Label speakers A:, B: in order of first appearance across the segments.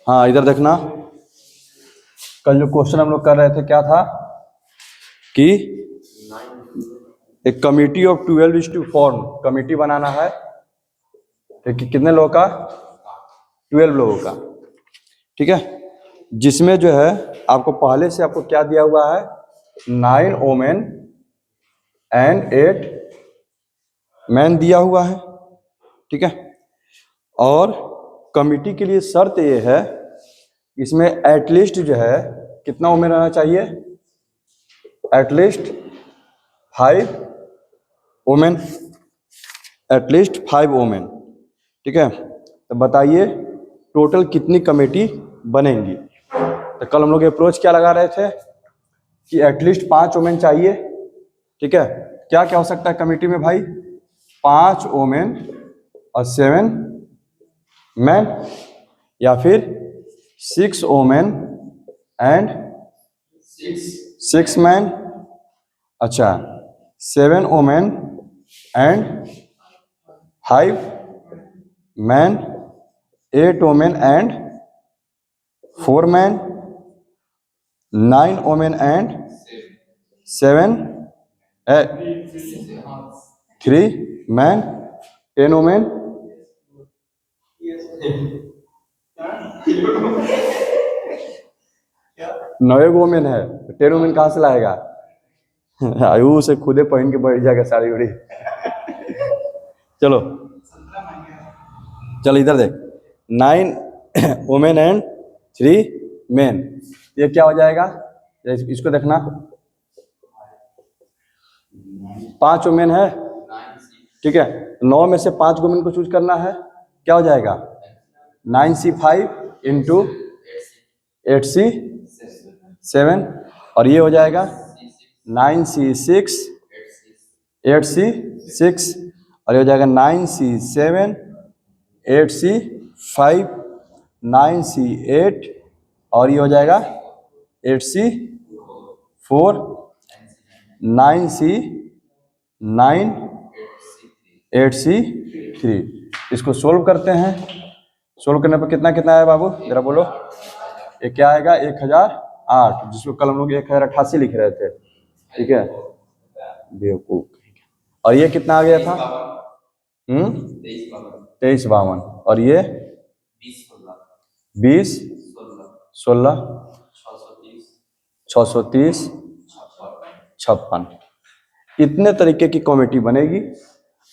A: हाँ इधर देखना, कल जो क्वेश्चन हम लोग कर रहे थे क्या था कि एक committee of 12 is to form, committee बनाना है कि कितने लोगों का, 12 लोगों का, ठीक है, जिसमें जो है आपको पहले से आपको क्या दिया हुआ है, 9 वोमेन एंड 8 मैन दिया हुआ है, ठीक है। और कमिटी के लिए शर्त ये है, इसमें एटलीस्ट जो है कितना वोमेन रहना चाहिए, एटलीस्ट 5 वोमेन, एटलीस्ट 5 वोमेन, ठीक है। तो बताइए टोटल कितनी कमेटी बनेंगी। तो कल हम लोग अप्रोच क्या लगा रहे थे कि एटलीस्ट 5 वोमेन चाहिए, ठीक है। क्या क्या हो सकता है कमेटी में भाई, 5 वोमेन और 7 मैन, या फिर 6 वोमेन एंड 6 मैन, अच्छा 7 women and 5 man, 8 women and 4 man, 9 women and 7 3 man, 10 women, 9 women है, 10 वोमेन कहाँ से लाएगा, आयु से खुदे पहन के बैठ जाएगा साड़ी उड़ी। चलो चलो इधर देख, 9 वोमेन एंड 3 मैन, ये क्या हो जाएगा, इसको देखना, 5 वोमेन है, ठीक है, 9 में से 5 वोमेन को चूज करना है, क्या हो जाएगा 9C5 इंटू 8C7, और ये हो जाएगा 9C6 8C6, और ये हो जाएगा 9C7 8C5 9C8, और ये हो जाएगा 8C4 9C9 8C3। इसको सोल्व करते हैं, सोल्व करने पर कितना कितना है बाबू जरा बोलो, ये क्या आएगा 1008, जिसको कल हम लोग 1088 लिख रहे थे, ठीक है बेवकूफ। और ये कितना आ गया था 2352, और ये 20 16 630 56, इतने तरीके की कमेटी बनेगी।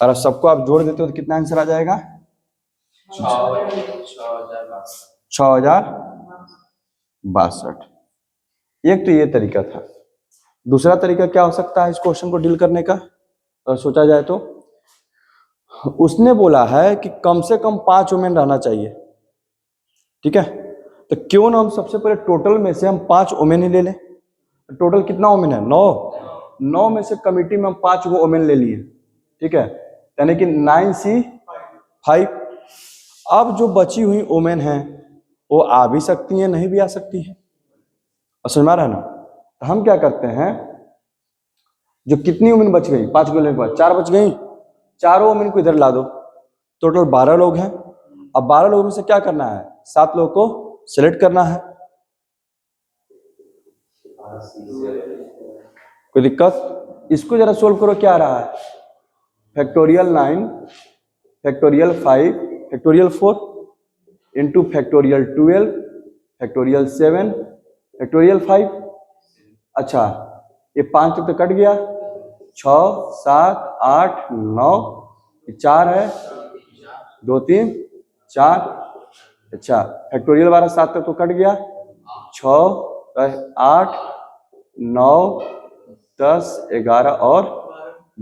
A: और सबको आप जोड़ देते हो तो कितना आंसर आ जाएगा, 6062। एक तो ये तरीका था। दूसरा तरीका क्या हो सकता है इस क्वेश्चन को डील करने का, अगर सोचा जाए तो, उसने बोला है कि कम से कम 5 वोमेन रहना चाहिए, ठीक है। तो क्यों ना हम सबसे पहले टोटल में से हम 5 वोमेन ही ले लें। टोटल कितना वोमेन है, 9 में से कमिटी में हम 5 वोमेन ले लिए, ठीक है, यानी कि 9C5। अब जो बची हुई वोमेन हैं वो आ भी सकती हैं, नहीं भी आ सकती है, और समझ में आ रहा है ना। तो हम क्या करते हैं, जो कितनी वोमेन बच गई, 5 को लेने के बाद 4 बच गई, चारों वोमेन को इधर ला दो, टोटल 12 लोग हैं। अब 12 लोगों में से क्या करना है, 7 लोगों को सिलेक्ट करना है। कोई दिक्कत, इसको जरा सोल्व करो, क्या आ रहा है, factorial 9 factorial 5 factorial 4 into factorial 12 factorial 7 factorial 5। अच्छा ये 5 तक तो कट गया, 6 7 8 9, 4 है, 2 3 4, अच्छा फैक्टोरियल 12 7 तक तो कट गया, 6 8 9 10 11 और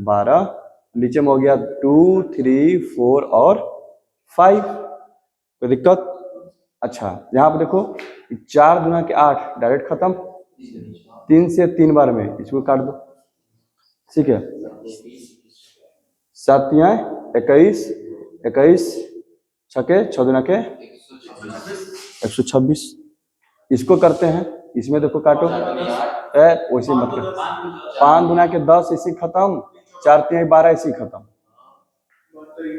A: 12, नीचे में हो गया 2 3 4 और 5। कोई दिक्कत, अच्छा यहाँ पर देखो 4 दूना के 8 डायरेक्ट खत्म, 3 से 3 बार में इसको काट दो, ठीक है, 7 21 21 छके 6 दूना के 126, इसको करते हैं, इसमें देखो काटो, वैसे मत कर, 5 दूना के 10 इसी खत्म, 4 3 12 इसी खत्म,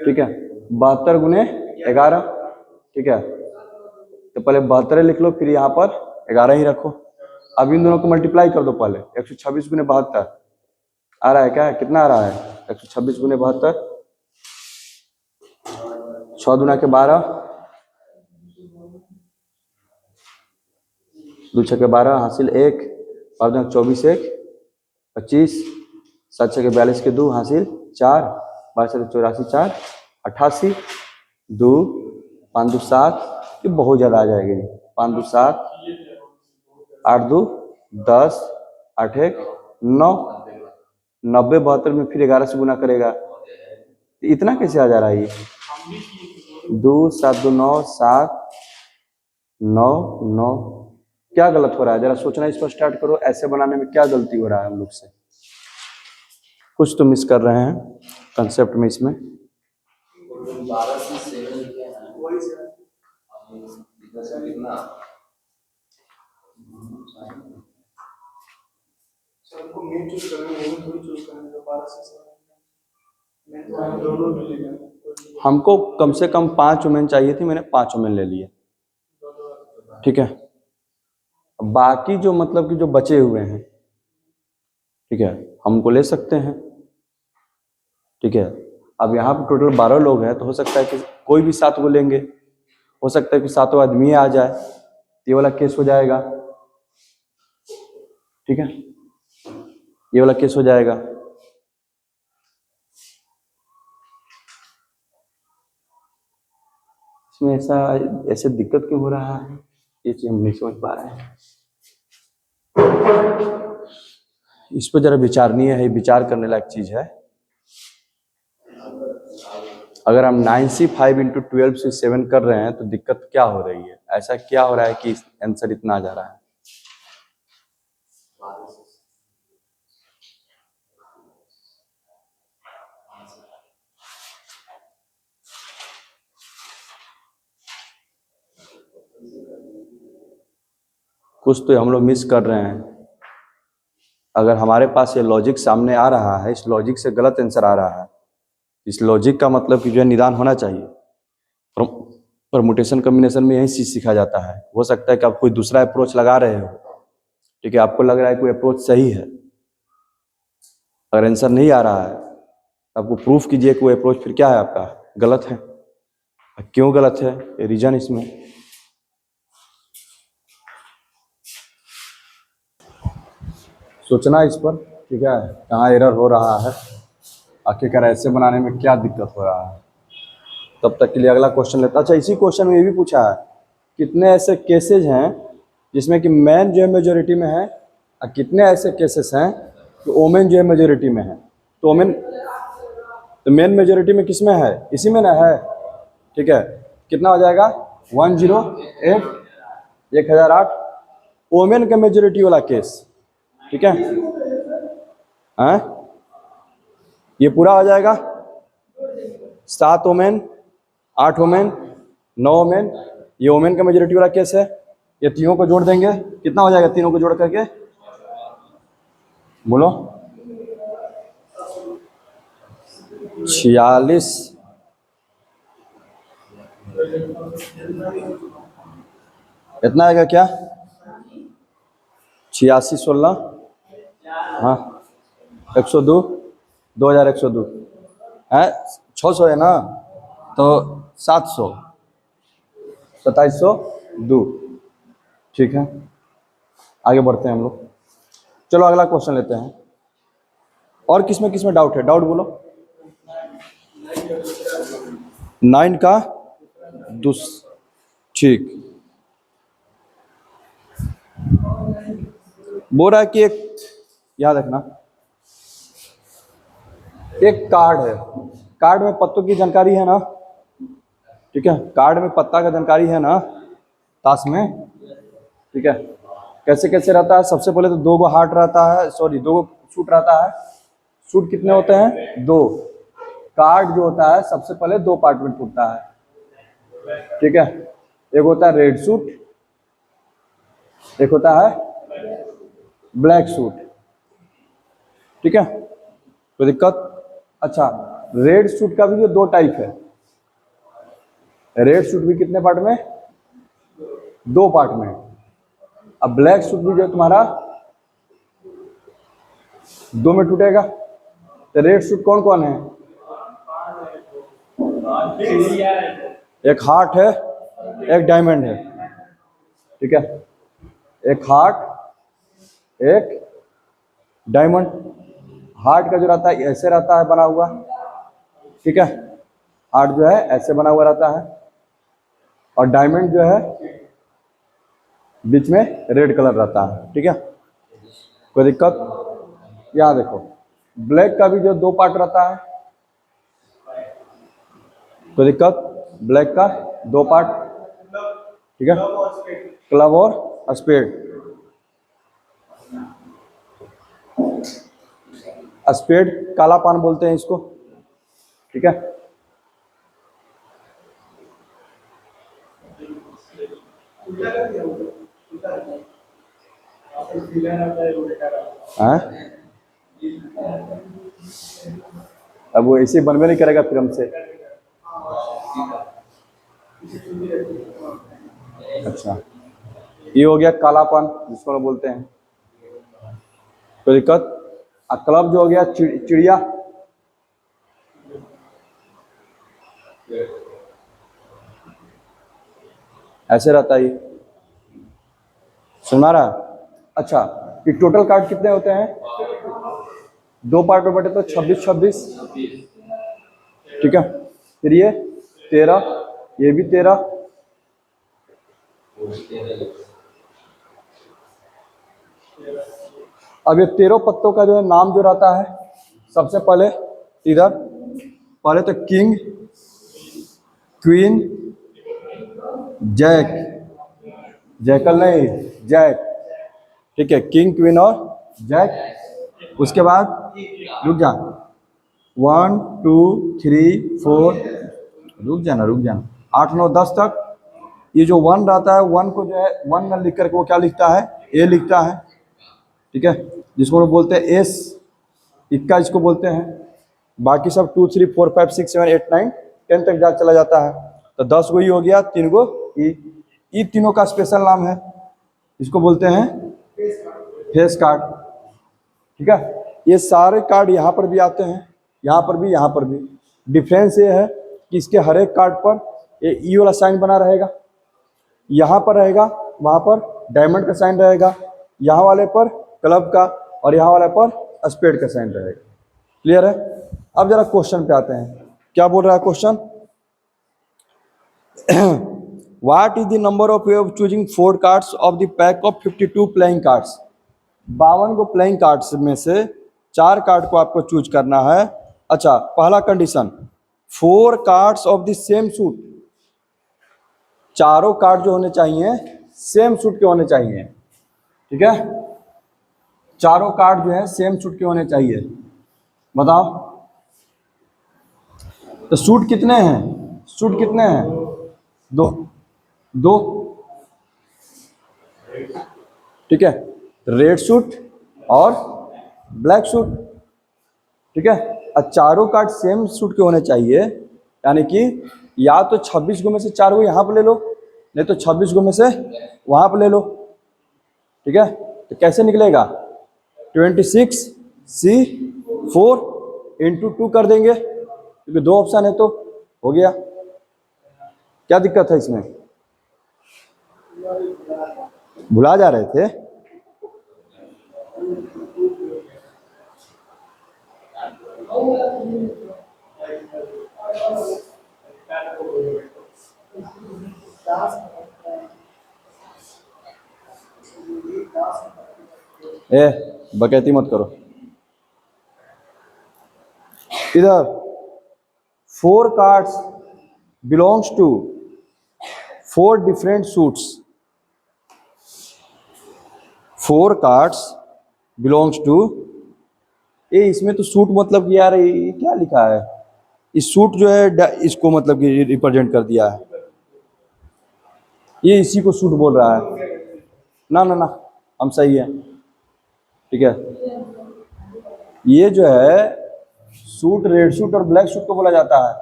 A: ठीक है, 72 गुने 11, ठीक है, तो पहले 72 लिख लो, फिर यहाँ पर 11 ही रखो। अब इन दोनों को मल्टीप्लाई कर दो पहले। 126 गुने 72 आ रहा है क्या? कितना आ रहा है? 126 गुने 72, 6 दूना के 12, 2 छः के 12 हासिल 1, 5 दूना 24 1 25, 7 छः के 42 के 2 हासिल 4, 12 से 84 4 88, 2 5 2 7, ये बहुत ज़्यादा आ जाएगी। 5 2 7, 8 2 10, 8 1 9, 90 72 में फिर 11 से गुना करेगा, इतना कैसे आ जा रहा है ये? 2 7 2 9 7 9 9, क्या गलत हो रहा है? जरा सोचना इस पर स्टार्ट करो। ऐसे बनाने में क्या गलती हो रहा है हम लोग से? कुछ तो मिस कर रहे हैं कंसेप्ट में इसमें। हमको कम से कम 5 ओमेन चाहिए थी, मैंने 5 ओमेन ले लिए, ठीक है। बाकी जो मतलब कि जो बचे हुए हैं, ठीक है, हमको ले सकते हैं, ठीक है। अब यहाँ पे टोटल 12 लोग हैं, तो हो सकता है कि कोई भी 7 को लेंगे, हो सकता है कि 7 आदमी आ जाए, ये वाला केस हो जाएगा, ठीक है, ये वाला केस हो जाएगा। इसमें ऐसे दिक्कत क्यों हो रहा है, ये चीज हम नहीं समझ पा रहे हैं। इस पर जरा विचारणीय है, विचार करने लायक चीज है। अगर हम 9C 5 × 12 से 7 कर रहे हैं तो दिक्कत क्या हो रही है? ऐसा क्या हो रहा है कि आंसर इतना आ जा रहा है? कुछ तो हम लोग मिस कर रहे हैं। अगर हमारे पास ये लॉजिक सामने आ रहा है, इस लॉजिक से गलत आंसर आ रहा है, इस लॉजिक का मतलब कि जो है निदान होना चाहिए। परमुटेशन कॉम्बिनेशन में यही चीज सीखा जाता है। हो सकता है कि आप कोई दूसरा अप्रोच लगा रहे हो, ठीक है, आपको लग रहा है कोई अप्रोच सही है, अगर आंसर नहीं आ रहा है आपको प्रूफ कीजिए कि वो अप्रोच फिर क्या है आपका गलत है। क्यों गलत है, ये रीजन इसमें। सोचना इस पर, ठीक है, कहाँ एरर हो रहा है, आखिरकार ऐसे बनाने में क्या दिक्कत हो रहा है। तब तक के लिए अगला क्वेश्चन लेता। अच्छा, इसी क्वेश्चन में ये भी पूछा है कितने ऐसे केसेज हैं जिसमें कि मैन जो है मेजोरिटी में है, और कितने ऐसे केसेस हैं कि वोमेन जो है मेजोरिटी में है। तो वोमेन तो मेन मेजोरिटी में किस में है? इसी में ना है, ठीक है। कितना हो जाएगा? 108 1008 वोमेन का मेजोरिटी वाला केस, ठीक है। हाँ, ये पूरा हो जाएगा 7 वोमेन 8 वोमेन 9 वोमेन, ये वोमेन का मेजोरिटी वाला केस है। ये तीनों को जोड़ देंगे, कितना हो जाएगा तीनों को जोड़ करके? बोलो 46, इतना आएगा क्या? 86 16, हाँ 102, 2102 है, 600 है ना, तो 700, 2702, ठीक है। आगे बढ़ते हैं हम लोग। चलो अगला क्वेश्चन लेते हैं। और किसमें डाउट है? डाउट बोलो। 9 का ठीक, बोल रहा है कि एक, याद रखना, एक कार्ड है, कार्ड में पत्तों की जानकारी है ना, ठीक है, कार्ड में पत्ता का जानकारी है ना, ताश में, ठीक है। कैसे कैसे रहता है? सबसे पहले तो 2 हार्ट रहता है, सॉरी 2 सूट रहता है। सूट कितने होते हैं? 2। कार्ड जो होता है सबसे पहले 2 पार्ट में टूटता है, ठीक है। एक होता है रेड सूट, एक होता है ब्लैक सूट, ठीक है। तो दिक्कत, अच्छा, रेड सूट का भी 2 टाइप है। रेड सूट भी कितने पार्ट में? दो पार्ट में। अब ब्लैक सूट भी जो है तुम्हारा दो में टूटेगा। तो रेड सूट कौन कौन है? एक हार्ट है, एक डायमंड है, ठीक है। एक हार्ट, एक डायमंड। हार्ट का जो रहता है ऐसे रहता है बना हुआ, ठीक है। हार्ट जो है ऐसे बना हुआ रहता है, और डायमंड जो है बीच में रेड कलर रहता है, ठीक है। कोई दिक्कत? यहाँ देखो, ब्लैक का भी जो दो पार्ट रहता है। कोई दिक्कत? ब्लैक का दो पार्ट, ठीक है। क्लब और स्पेड। स्पेड काला पान बोलते हैं इसको, ठीक है। हाँ? अब वो ऐसे बनवे नहीं करेगा फिर हमसे। अच्छा, ये हो गया कालापन जिसको हम बोलते हैं। कोई दिक्कत? क्लब जो हो गया चिड़िया, ऐसे रहता है ये, सुना रहा? अच्छा, ये टोटल कार्ड कितने होते हैं? दो पार्ट में बटे तो 26-26, ठीक है। फिर ये 13, ये भी 13, अब ये 13 पत्तों का जो है नाम जो रहता है, सबसे पहले इधर पहले तो किंग, क्वीन, जैक, जैकल नहीं, जैक, ठीक है। किंग, क्वीन और जैक। उसके बाद रुक जा, 1 2 3 4, रुक जाना 8 9 10 तक। ये जो 1 रहता है, 1 को जो है 1 न लिख करके वो क्या लिखता है? ए लिखता है, ठीक है। जिसको वो बोलते हैं एस, इक्का इसको बोलते हैं। बाकी सब 2 3 4 5 6 7 8 9 10 तक जा चला जाता है। तो 10 गो ही हो गया, 3 गो ई तीनों का स्पेशल नाम है, इसको बोलते हैं फेस कार्ड, ठीक है। ये सारे कार्ड यहाँ पर भी आते हैं, यहाँ पर भी, यहाँ पर भी। डिफरेंस ये है कि इसके हर एक कार्ड पर ये ई वाला साइन बना रहेगा, यहाँ पर रहेगा, वहाँ पर डायमंड का साइन रहेगा, यहाँ वाले पर क्लब का, और यहाँ वाले पर स्पेड का साइन रहेगा। क्लियर है? अब जरा क्वेश्चन पे आते हैं। क्या बोल रहा है question? What is the number of way of choosing 4 cards of the pack of 52 playing cards? 52 को प्लेइंग कार्ड्स में से 4 कार्ड को आपको चूज करना है। अच्छा, पहला condition, 4 cards of the same suit. चारों कार्ड जो होने चाहिए सेम सूट के होने चाहिए, ठीक है। चारों कार्ड जो है सेम सूट के होने चाहिए। बताओ तो सूट कितने हैं? सूट कितने हैं? दो, दो, ठीक है। रेड सूट और ब्लैक सूट, ठीक है। और चारों कार्ड सेम सूट के होने चाहिए, यानी कि या तो 26 गो में से 4 गो यहाँ पर ले लो, नहीं तो 26 गो में से वहाँ पर ले लो, ठीक है। तो कैसे निकलेगा? 26C4 इंटू 2 कर देंगे, क्योंकि 2 ऑप्शन है तो हो गया। क्या दिक्कत है इसमें? भुला जा रहे थे? बकैती मत करो। इधर 4 cards belongs to 4 different suits. 4 cards belongs to, इसमें तो सूट मतलब कि यार ये क्या लिखा है? इस सूट जो है इसको मतलब कि रिप्रेजेंट कर दिया है, ये इसी को सूट बोल रहा है। ना ना ना, हम सही है, ठीक है। ये जो है सूट, रेड सूट और ब्लैक सूट को बोला जाता है,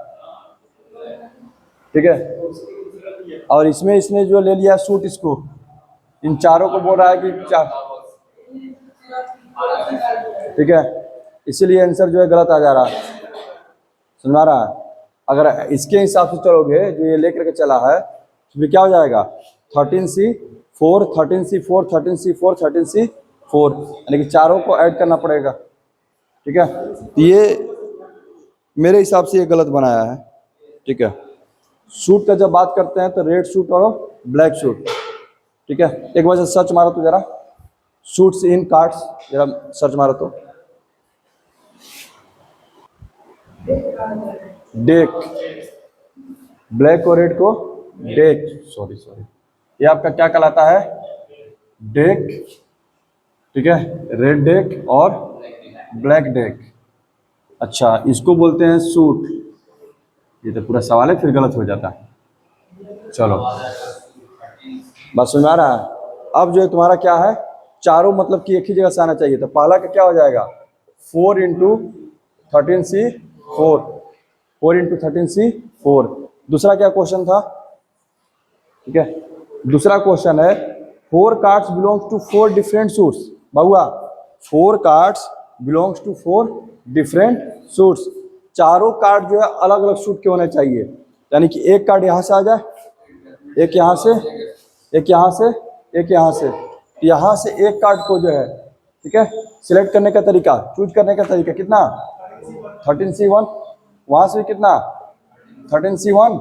A: ठीक है। और इसमें इसने जो ले लिया सूट, इसको इन चारों को बोल रहा है कि चार, ठीक है, इसीलिए आंसर जो है गलत आ जा रहा है। सुन रहा है? अगर इसके हिसाब से चलोगे जो ये लेकर के चला है तो फिर क्या हो जाएगा, 13C4 13C4 13C4 13C4, यानी कि चारों को ऐड करना पड़ेगा, ठीक है। तो ये मेरे हिसाब से ये गलत बनाया है, ठीक है। सूट का जब बात करते हैं तो रेड सूट और ब्लैक सूट, ठीक है। एक बार सर्च मारो तो जरा, सूट्स इन कार्ड्स, जरा सर्च मारो तो, डेक, ब्लैक और रेड को डेक, सॉरी ये आपका क्या कहलाता है, डेक, ठीक है, रेड डेक और ब्लैक डेक। अच्छा, इसको बोलते हैं सूट। ये तो पूरा सवाल है, फिर गलत हो जाता है। चलो बस समझ आ रहा है। अब जो है तुम्हारा क्या है, चारों मतलब कि एक ही जगह से आना चाहिए, तो पहला का क्या हो जाएगा, 4 × 13C4, 4 × 13C4। दूसरा क्या क्वेश्चन था, ठीक है, दूसरा क्वेश्चन है 4 cards belongs to 4 different suits. बहुआ 4 cards belongs to 4 different suits, चारों कार्ड जो है अलग अलग सूट के होने चाहिए, यानी कि एक कार्ड यहाँ से आ जाए, एक यहाँ से, एक यहाँ से, एक यहाँ से, यहाँ से एक कार्ड को जो है, ठीक है, सिलेक्ट करने का तरीका, चूज करने का तरीका कितना, 13C1, वहाँ से कितना 13C1,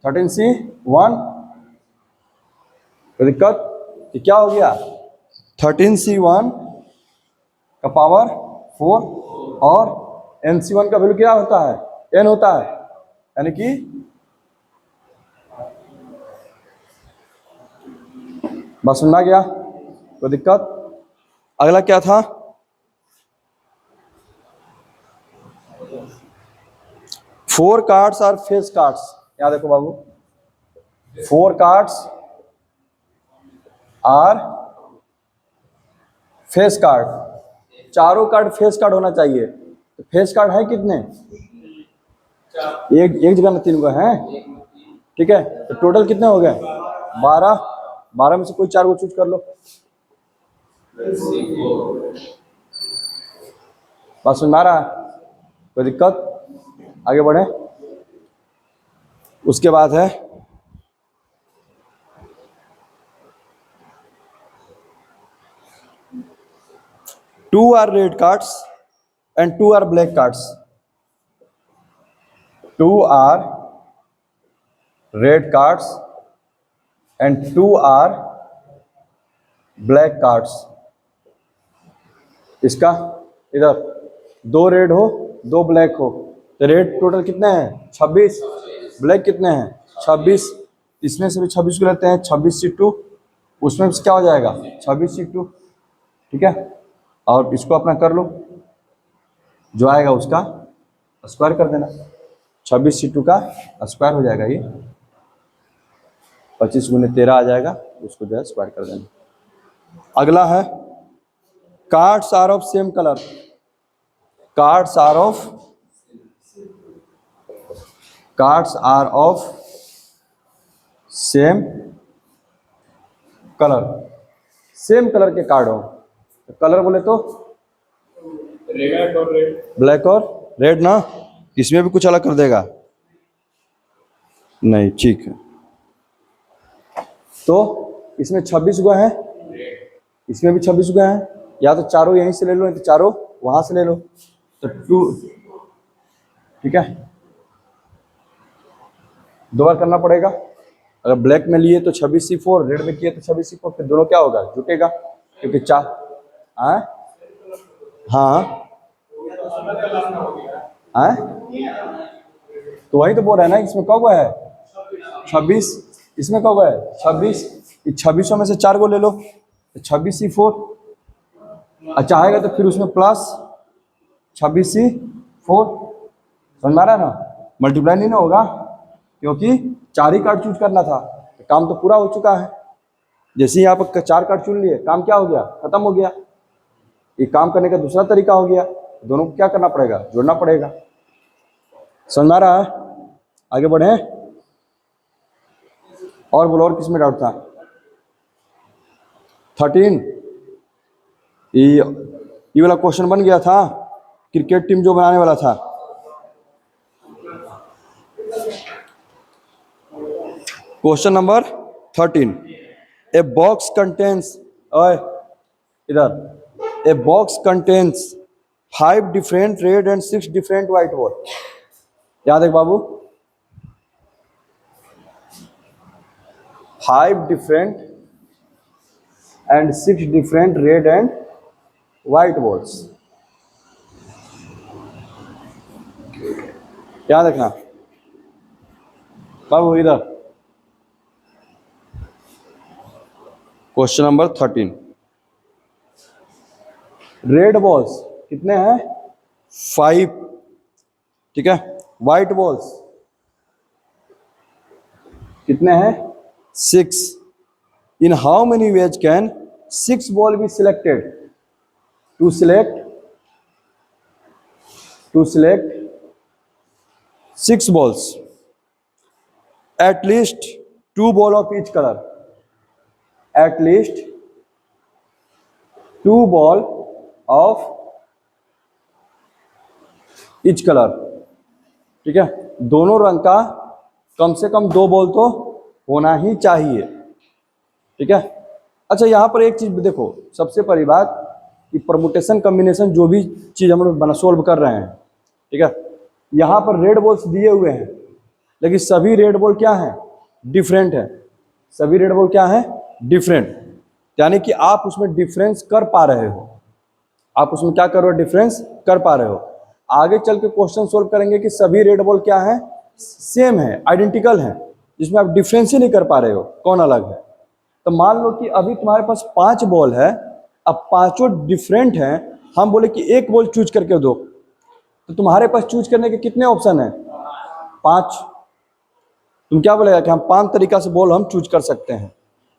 A: 13C1, कोई दिक्कत, कि क्या हो गया 13C1 का पावर 4 और NC1 का वैल्यू क्या होता है, n होता है, यानी कि बस सुनना गया, कोई दिक्कत। अगला क्या था, फोर कार्ड्स और फेस कार्ड्स। यहाँ देखो बाबू, 4 कार्ड्स आर फेस कार्ड, चारों कार्ड फेस कार्ड होना चाहिए। तो फेस कार्ड है कितने, एक जगह में 3 गो हैं, ठीक है। तो टोटल कितने हो गए, 12, 12 में से कोई 4 को चूज कर लो। बात सुन रहा है, कोई दिक्कत, आगे बढ़े। उसके बाद है two are red cards and 2 are black cards, 2 are red cards and 2 are black cards. इसका इधर 2 रेड हो 2 ब्लैक हो, तो रेड टोटल कितने हैं 26, ब्लैक कितने हैं 26, इसमें से भी 26 को लेते हैं, 26C2, उसमें से क्या हो जाएगा 26C2, ठीक है। और इसको अपना कर लो, जो आएगा उसका स्क्वायर कर देना, 26C2 का स्क्वायर हो जाएगा, ये 25 × 13 आ जाएगा, उसको जो है स्क्वायर कर देना। अगला है cards are of same colour, cards are of same colour, same colour के कार्ड हो, तो कलर बोले तो ब्लैक और रेड ना, इसमें भी कुछ अलग कर देगा नहीं, ठीक है। तो इसमें 26 गो हैं, इसमें भी 26 गो हैं, या तो चारों यहीं से ले लो, नहीं तो चारों वहां से ले लो, तो 2, ठीक है, 2 बार करना पड़ेगा। अगर ब्लैक में लिए तो 26C4, रेड में किए तो 26C4, फिर दोनों क्या होगा जुटेगा, क्योंकि 4, हाँ तो वही तो बोल रहे हैं ना, इसमें कब है 26, इसमें कब है 26, 26 में से 4 को ले लो, 26C4, अच्छा आएगा तो फिर उसमें प्लस 26C4, समझ में आ रहा है ना, मल्टीप्लाई नहीं ना होगा, क्योंकि 4 ही कार्ड चूज करना था, तो काम तो पूरा हो चुका है। जैसे ही आप 4 कार्ड चुन लिए, काम क्या हो गया, खत्म हो गया। ये काम करने का दूसरा तरीका हो गया, दोनों को क्या करना पड़ेगा, जोड़ना पड़ेगा। समझ में आ रहा है, आगे बढ़े। और बोलो, और किस में डाउट था? 13। ये वाला क्वेश्चन बन गया था, क्रिकेट टीम जो बनाने वाला था। Question number 13, a box contains, इधर, a box contains 5 different red and 6 different white ball. याद है बाबू? 5 different and 6 different red and white balls. याद रखना बाबू। इधर क्वेश्चन नंबर 13, रेड बॉल्स कितने हैं? 5, ठीक है। व्हाइट बॉल्स कितने हैं? 6। In how many ways can 6 ball be selected? To select 6 balls, at least 2 ball of each color, at least 2 ball of each color, ठीक है। दोनों रंग का कम से कम 2 बॉल तो होना ही चाहिए, ठीक है। अच्छा, यहाँ पर एक चीज देखो, सबसे पहली बात कि परमुटेशन कॉम्बिनेशन जो भी चीज हम लोग सोल्व कर रहे हैं, ठीक है, यहाँ पर रेड बॉल्स दिए हुए हैं, लेकिन सभी रेड बॉल क्या है? डिफरेंट है। सभी रेड बॉल क्या है? डिफरेंट। यानी कि आप उसमें डिफरेंस कर पा रहे हो, आप उसमें क्या कर रहे हो? डिफरेंस कर पा रहे हो। आगे चल के क्वेश्चन सोल्व करेंगे कि सभी रेड बॉल क्या है? सेम है, आइडेंटिकल है, जिसमें आप डिफरेंस ही नहीं कर पा रहे हो कौन अलग है। तो मान लो कि अभी तुम्हारे पास 5 बॉल है, अब पांचों डिफरेंट हैं, हम बोले कि एक बॉल चूज करके दो, तो तुम्हारे पास चूज करने के कितने ऑप्शन है? 5। तुम क्या बोलेगा कि हम 5 तरीका से बॉल हम चूज कर सकते हैं,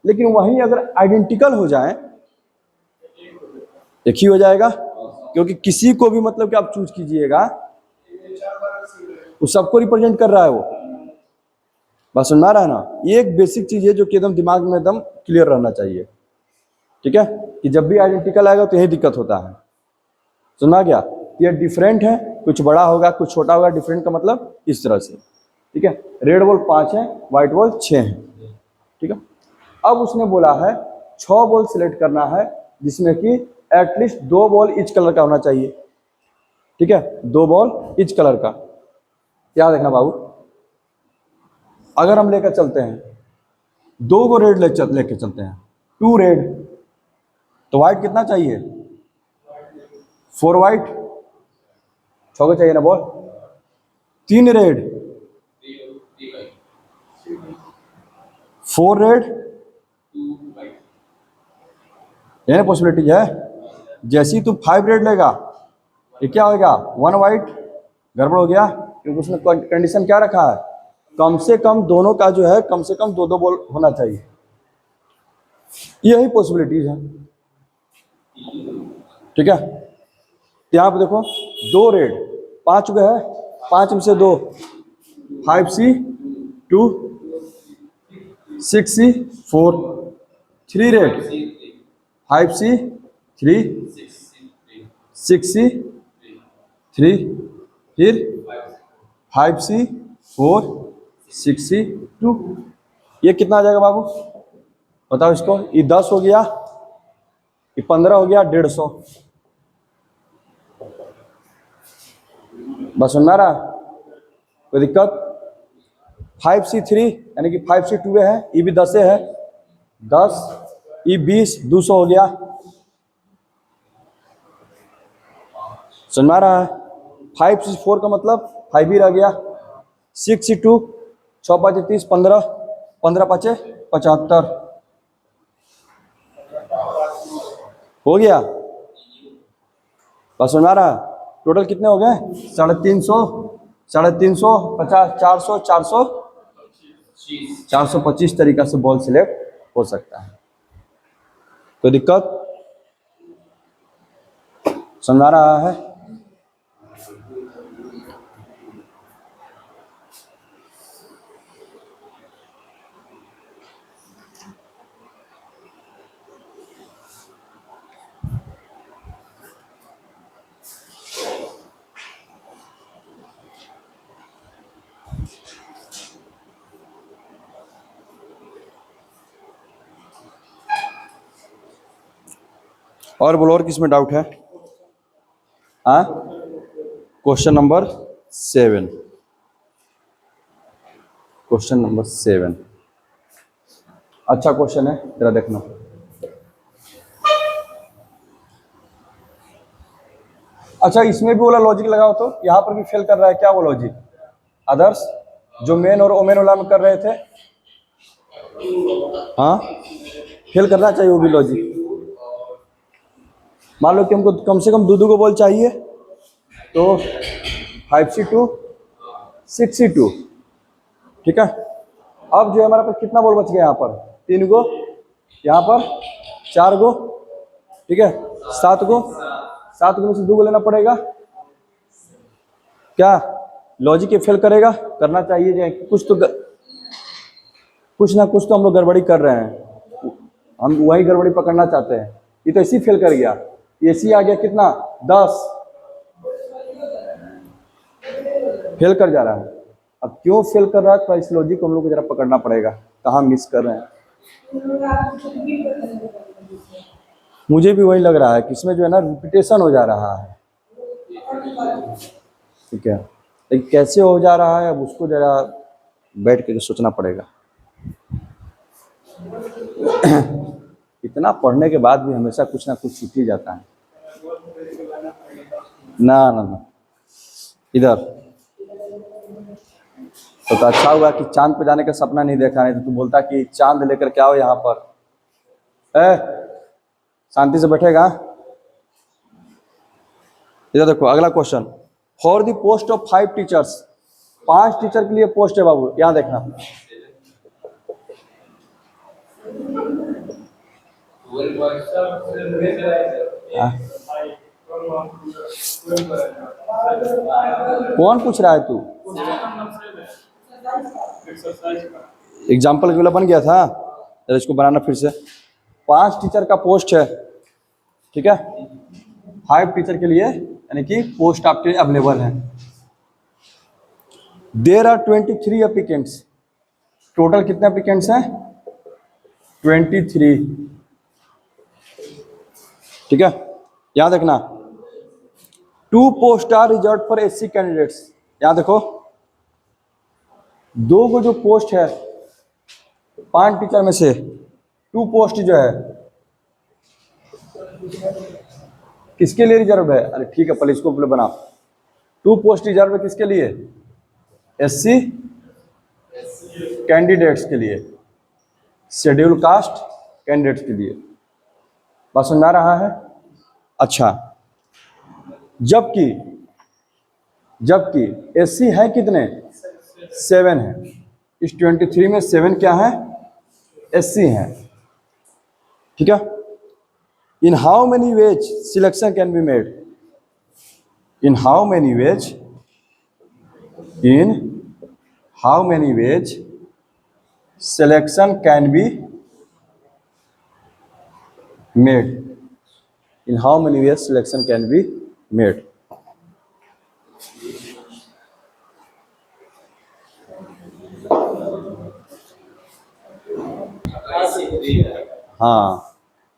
A: लेकिन वहीं अगर आइडेंटिकल हो जाए, एक ही हो जाएगा, क्योंकि किसी को भी मतलब कि आप चूज कीजिएगा, वो सबको रिप्रेजेंट कर रहा है वो। बस सुनना रहा है ना? ये एक बेसिक चीज है जो कि एकदम दिमाग में एकदम क्लियर रहना चाहिए, ठीक है, कि जब भी आइडेंटिकल आएगा तो यही दिक्कत होता है। सुना गया? ये डिफरेंट है, कुछ बड़ा होगा कुछ छोटा होगा, डिफरेंट का मतलब इस तरह से, ठीक है। रेड बॉल 5 है, व्हाइट बॉल 6 है, ठीक है। अब उसने बोला है 6 बॉल सिलेक्ट करना है, जिसमें कि एटलीस्ट 2 बॉल ईच कलर का होना चाहिए, ठीक है, 2 बॉल ईच कलर का। याद रखना बाबू, अगर हम लेकर चलते हैं 2 को रेड लेकर चलते हैं, 2 रेड, तो व्हाइट कितना चाहिए? 4 व्हाइट, 6 को चाहिए ना बॉल। 3 रेड, 4 रेड, ये पॉसिबिलिटी है। जैसे ही तू 5 रेड लेगा, ये क्या होगा? 1 व्हाइट, गड़बड़ हो गया, क्योंकि उसने कंडीशन क्या रखा है? कम से कम दोनों का जो है कम से कम 2-2 बॉल होना चाहिए। यही पॉसिबिलिटीज है, ठीक है। यहाँ पे देखो 2 रेड, 5 गए है, 5 में से 2, 5C 2, 6C 4, 3 red, 5C 3, 6C 3, फिर 5C 4, 6C 2। ये कितना आ जाएगा बाबू? बताओ इसको। ये 10 हो गया, ये 15 हो गया, 150। बस सुनना रहा? कोई दिक्कत? 5C3 यानी कि 5C2 है, ये भी 10 है, 10, ये 20, 200 हो गया। सुनना रहा है? 5C4 का मतलब 5 ही रह गया, 6C2, 6 5 30, 15, 15 5 75 हो गया। बस सुना रहा? टोटल कितने हो गए? 350, 350, 50, 400, 425 तरीका से बॉल सिलेक्ट हो सकता है। कोई दिक्कत? समझा रहा है? और बोलो, और किसमें डाउट है? हाँ, क्वेश्चन नंबर 7, क्वेश्चन नंबर 7 अच्छा क्वेश्चन है, जरा देखना। अच्छा, इसमें भी बोला लॉजिक लगाओ, तो यहाँ पर भी फेल कर रहा है क्या वो लॉजिक? अदर्स जो मेन और ओमेन वाला में कर रहे थे, हाँ फेल करना चाहिए वो भी लॉजिक। मान लो कि हमको कम से कम दो को बॉल चाहिए, तो 5C2 6C2, ठीक है। अब जो हमारे पास कितना बॉल बच गया यहाँ पर? 3 गो, यहाँ पर 4 गो, ठीक है, 7 गो। 7 गो में से 2 गो लेना पड़ेगा। क्या लॉजिक ये फेल करेगा? करना चाहिए जो कुछ तो कुछ ना कुछ तो हम लोग गड़बड़ी कर रहे हैं, हम वही गड़बड़ी पकड़ना चाहते हैं। ये तो इसी फेल कर गया, इसी आ गया कितना 10, फेल कर जा रहा है। अब क्यों फेल कर रहा है? तो इस लॉजिक को हम लोग को जरा पकड़ना पड़ेगा, कहाँ मिस कर रहे हैं। मुझे भी वही लग रहा है कि इसमें जो है ना रिपीटेशन हो जा रहा है, ठीक है, लेकिन कैसे हो जा रहा है अब उसको जरा बैठ के सोचना पड़ेगा। इतना पढ़ने के बाद भी हमेशा कुछ ना कुछ छूट ही जाता है। ना ना ना, इधर तो अच्छा हुआ कि चांद पे जाने का सपना नहीं देखा, नहीं तो तू बोलता कि चांद लेकर के आओ यहाँ पर। शांति से बैठेगा। इधर देखो, अगला question, for the post of 5 teachers, 5 teacher के लिए पोस्ट है बाबू, यहाँ देखना। कौन पूछ रहा है तू? एग्जाम्पल के लिए बन गया था, इसको बनाना फिर से। 5 टीचर का पोस्ट है, ठीक है, 5 टीचर के लिए यानी कि पोस्ट आपके अवेलेबल है। देयर आर 23 एप्लीकेंट्स, टोटल कितने एप्लीकेंट्स हैं? 23, ठीक है। यहां देखना, 2 post are reserve for SC candidates. यहां देखो, 2 को जो पोस्ट है 5 टीचर में से 2 पोस्ट जो है किसके लिए रिजर्व है? अरे ठीक है, पहले इसको पहले बना। 2 पोस्ट रिजर्व है किसके लिए? SC कैंडिडेट्स के लिए, शेड्यूल कास्ट कैंडिडेट्स के लिए। बात समझ आ रहा है? अच्छा, जबकि SC है कितने? 7 है। इस 23 में 7 क्या है? SC है, ठीक है। इन how many veg selection can be made? In how many veg selection can be made? In how many veg selection can be made? हाँ,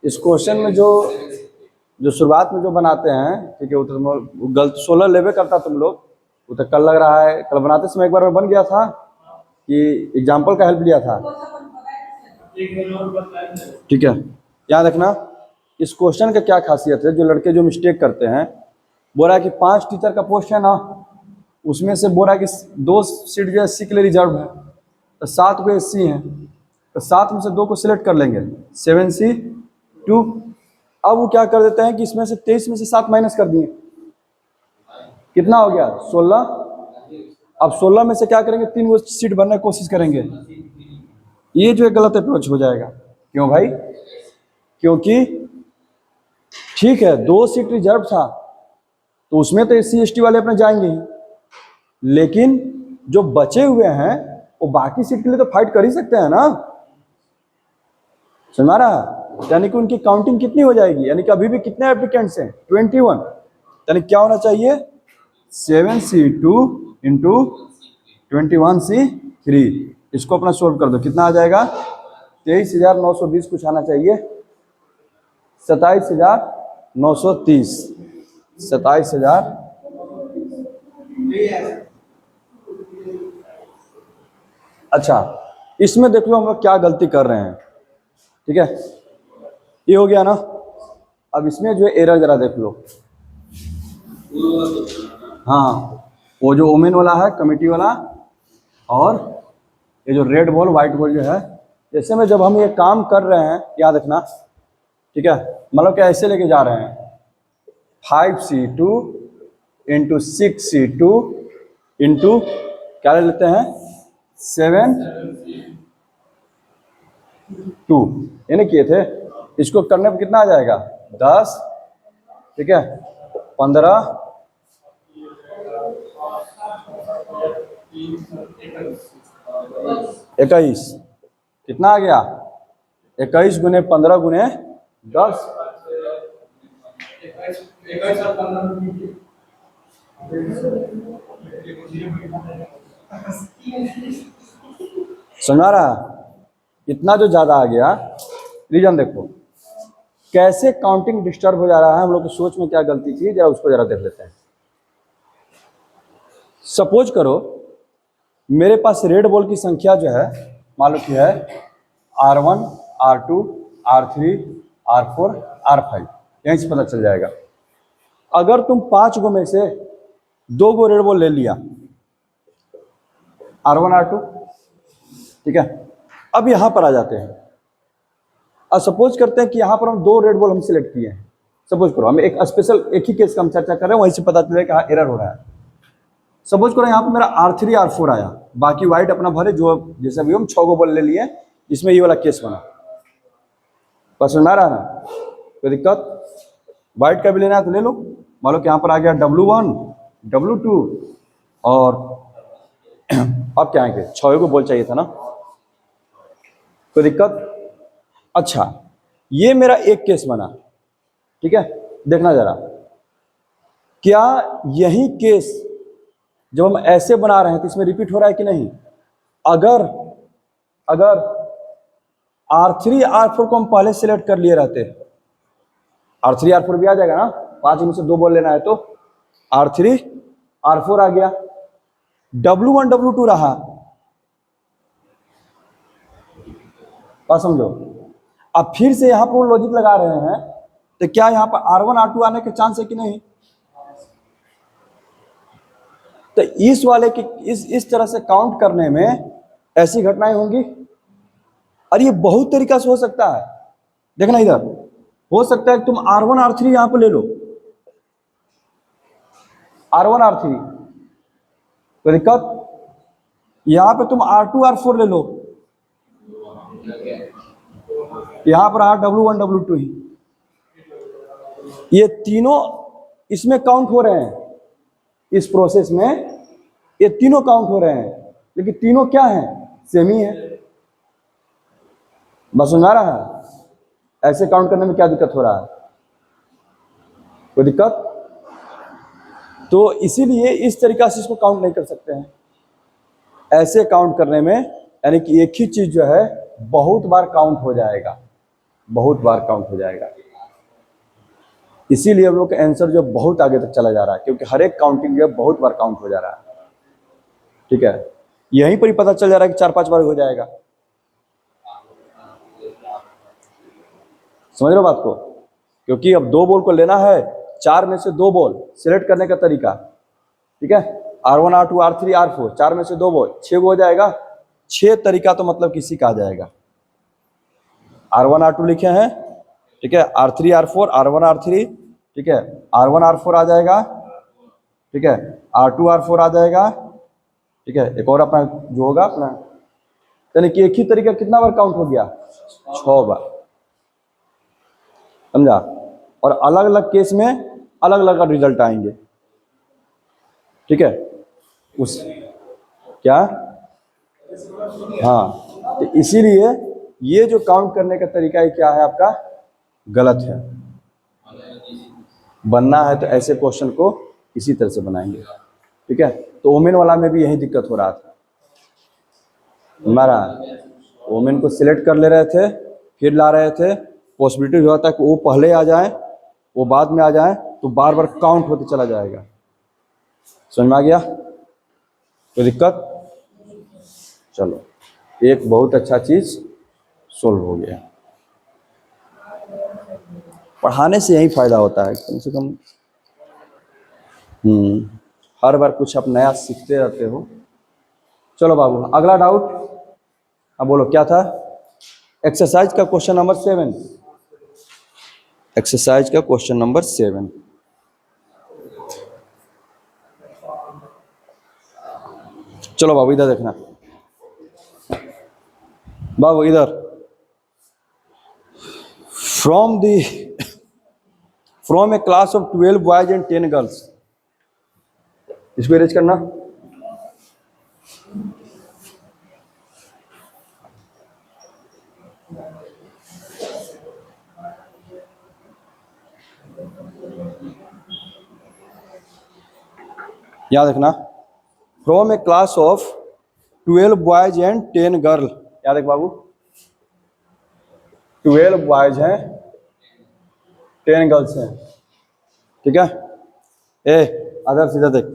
A: इस क्वेश्चन में जो शुरुआत में जो बनाते हैं, ठीक है, वो तो गलत 16 लेवे करता तुम लोग। वो तो कल लग रहा है, कल बनाते समय एक बार में बन गया था कि एग्जाम्पल का हेल्प लिया था, ठीक है। यहाँ देखना, इस क्वेश्चन का क्या खासियत है, जो लड़के जो मिस्टेक करते हैं, बोल रहा है कि 5 टीचर का पोस्ट है ना, उसमें से बोल रहा है कि 2 सीट जो है SC के लिए रिजर्व है, तो 7 को SC हैं, तो 7 में से 2 को सिलेक्ट कर लेंगे, 7C2। अब वो क्या कर देते हैं कि इसमें से 23 में से 7 माइनस कर दिए, कितना हो गया? 16। अब 16 में से क्या करेंगे? 3 वो सीट भरने की कोशिश करेंगे। ये जो है गलत अप्रोच हो जाएगा। क्यों भाई? क्योंकि ठीक है 2 सीट रिजर्व था, तो उसमें तो SC ST वाले अपने जाएंगे ही, लेकिन जो बचे हुए हैं वो बाकी सीट के लिए तो फाइट कर ही सकते हैं ना। समझ रहा है? यानी कि उनकी काउंटिंग कितनी हो जाएगी? यानी कि अभी भी कितने एप्लीकेंट्स हैं? 21। यानी क्या होना चाहिए? 7C2 into 21C3। इसको अपना सोल्व कर दो, कितना आ जाएगा? 23,920 कुछ आना चाहिए, 27,000 930, 27,000। अच्छा, इसमें देख लो हम लोग क्या गलती कर रहे हैं। ठीक है, ये हो गया ना। अब इसमें जो एरर जरा देख लो। हाँ, वो जो ओमेन वाला है कमिटी वाला, और ये जो रेड बॉल व्हाइट बॉल जो है, जैसे में जब हम ये काम कर रहे हैं, याद रखना। ठीक है, मतलब क्या ऐसे लेके जा रहे हैं, 5C2 इंटू 6C2 इंटू क्या ले लेते हैं 7 2, ये नहीं किए थे। इसको करने पर कितना आ जाएगा 10, ठीक है 15, 21, कितना आ गया 21 गुने 15 गुने 10, सुना रहा। इतना जो ज्यादा आ गया, रीजन देखो कैसे काउंटिंग डिस्टर्ब हो जा रहा है। हम लोग की सोच में क्या गलती थी, जरा उसको जरा देख लेते हैं। सपोज करो मेरे पास रेड बॉल की संख्या जो है मान लो कि है R1, R2, R3, R4, R5, यहीं से पता चल जाएगा। अगर तुम 5 गो में से 2 गो रेड बॉल ले लिया, R1, R2, ठीक है। अब यहां पर आ जाते हैं। अब सपोज करते हैं कि यहां पर हम 2 रेड बॉल हम सिलेक्ट किए हैं। सपोज करो हम एक स्पेशल एक ही केस का हम चर्चा कर रहे हैं, वहीं से पता चले कि हाँ एरर हो रहा है। सपोज करो यहाँ पर मेरा R3, R4 आया, बाकी व्हाइट अपना भरे, जो जैसे भी हम 6 गो बॉल ले लिए, इसमें ये वाला केस बना। पसंद आ रहा ना, कोई दिक्कत? व्हाइट का भी लेना है तो ले लो। मान लो कि यहाँ पर आ गया W1, W2 और अब क्या आएंगे 6 को बॉल चाहिए था ना, कोई दिक्कत? अच्छा, ये मेरा एक केस बना, ठीक है। देखना जरा, क्या यही केस जब हम ऐसे बना रहे हैं तो इसमें रिपीट हो रहा है कि नहीं? अगर R3, R4 को हम पहले सिलेक्ट कर लिए रहते, R3, R4 भी आ जाएगा ना, 5 में से 2 बॉल लेना है तो R3, R4 आ गया, W1, W2 रहा। बात समझो। अब फिर से यहां पर लॉजिक लगा रहे हैं तो क्या यहां पर R1, R2 आने के चांस है कि नहीं? तो इस वाले की इस तरह से काउंट करने में ऐसी घटनाएं होंगी। और ये बहुत तरीका से हो सकता है। देखना इधर, हो सकता है तुम R1, R3 यहां पर ले लो, R1, R3, कोई दिक्कत? यहां पे तुम R2, R4 ले लो, यहां पर W1, W2 ही, ये तीनों इसमें काउंट हो रहे हैं। इस प्रोसेस में ये तीनों काउंट हो रहे हैं, लेकिन तीनों क्या हैं? सेम ही है। बस समझ आ रहा है? ऐसे काउंट करने में क्या दिक्कत हो रहा है? कोई दिक्कत? तो इसीलिए इस तरीका से इसको काउंट नहीं कर सकते हैं। ऐसे काउंट करने में यानी कि एक ही चीज जो है बहुत बार काउंट हो जाएगा, बहुत बार काउंट हो जाएगा। इसीलिए हम लोग का आंसर जो बहुत आगे तक चला जा रहा है, क्योंकि हर एक काउंटिंग जो है बहुत बार काउंट हो जा रहा है। ठीक है, यहीं पर ही पता चल जा रहा है कि 4-5 बार हो जाएगा। समझ रहे हो बात को? क्योंकि अब 2 बॉल को लेना है, 4 में से 2 बॉल सिलेक्ट करने का तरीका, ठीक है। R1, R2, R3, R4, 4 में से 2 बॉल, 6 हो जाएगा। 6 तरीका तो मतलब किसी का आ जाएगा। R1, R2 लिखे हैं, ठीक है, R3, R4, R1, R3, ठीक है, R1, R4 आ जाएगा, ठीक है, R2, R4 आ जाएगा, ठीक है। एक और अपना जो होगा अपना, यानी कि एक ही तरीका कितना बार काउंट हो गया? 6 बार। समझा? और अलग अलग केस में अलग अलग रिजल्ट आएंगे, ठीक है। उस क्या, हाँ, तो इसीलिए ये जो काउंट करने का तरीका है क्या है आपका, गलत है। बनना है तो ऐसे क्वेश्चन को इसी तरह से बनाएंगे, ठीक है। तो ओमेन वाला में भी यही दिक्कत हो रहा था हमारा। ओमेन को सिलेक्ट कर ले रहे थे, फिर ला रहे थे, पॉसिबिलिटी हुआ था कि वो पहले आ जाए, वो बाद में आ जाए तो बार बार काउंट होते चला जाएगा। समझ में आ गया? कोई दिक्कत? चलो, एक बहुत अच्छा चीज सोल्व हो गया। पढ़ाने से यही फायदा होता है, कम से कम हर बार कुछ आप नया सीखते रहते हो। चलो बाबू, अगला डाउट। अब बोलो क्या था? एक्सरसाइज का क्वेश्चन नंबर 7। एक्सरसाइज का क्वेश्चन नंबर 7। चलो बाबू इधर देखना, बाबू इधर। From A class of 12 boys and 10 girls, इसको अरेंज करना। याद रखना, from A class of 12 boys and 10 girl. याद रख बाबू, 12 बॉयज हैं, 10 गर्ल्स हैं, ठीक है। ए अदर सीधा देख,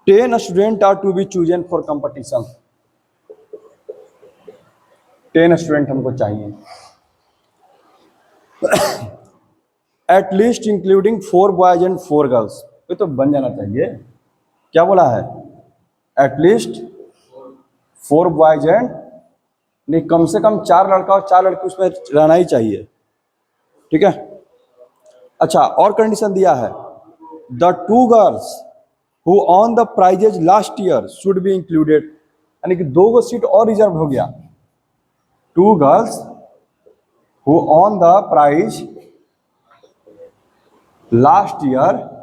A: 10 student are to be chosen for competition. 10 student हमको चाहिए, at least including 4 boys and 4 girls. ये तो बन जाना चाहिए। क्या बोला है? एटलीस्ट 4 बॉयज एंड, नहीं कम से कम 4 लड़का और 4 लड़की उसमें रहना ही चाहिए, ठीक है। अच्छा, और कंडीशन दिया है, the 2 girls who won the prizes last year should be included, यानी कि 2 सीट और रिजर्व हो गया। 2 girls who won the prize last year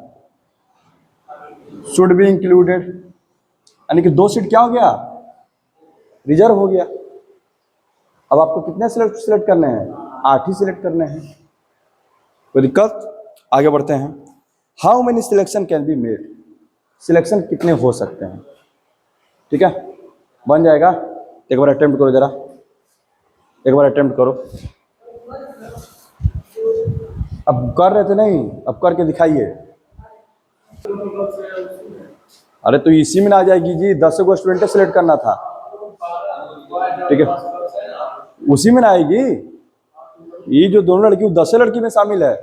A: should be included, यानी कि 2 सीट क्या हो गया? रिजर्व हो गया। अब आपको कितने सिलेक्ट करने हैं? 8 ही सिलेक्ट करने हैं। कोई दिक्कत? आगे बढ़ते हैं। How many selection can be made, selection कितने हो सकते हैं, ठीक है। बन जाएगा, एक बार अटेम्प्ट करो जरा, एक बार अटेम्प्ट करो। अब कर रहे थे नहीं, अब करके दिखाइए। अरे तो इसी में ना आ जाएगी जी, 10 को स्टूडेंट सिलेक्ट करना था, ठीक है, उसी में ना आएगी। ये जो दोनों लड़की 10 लड़की में शामिल है।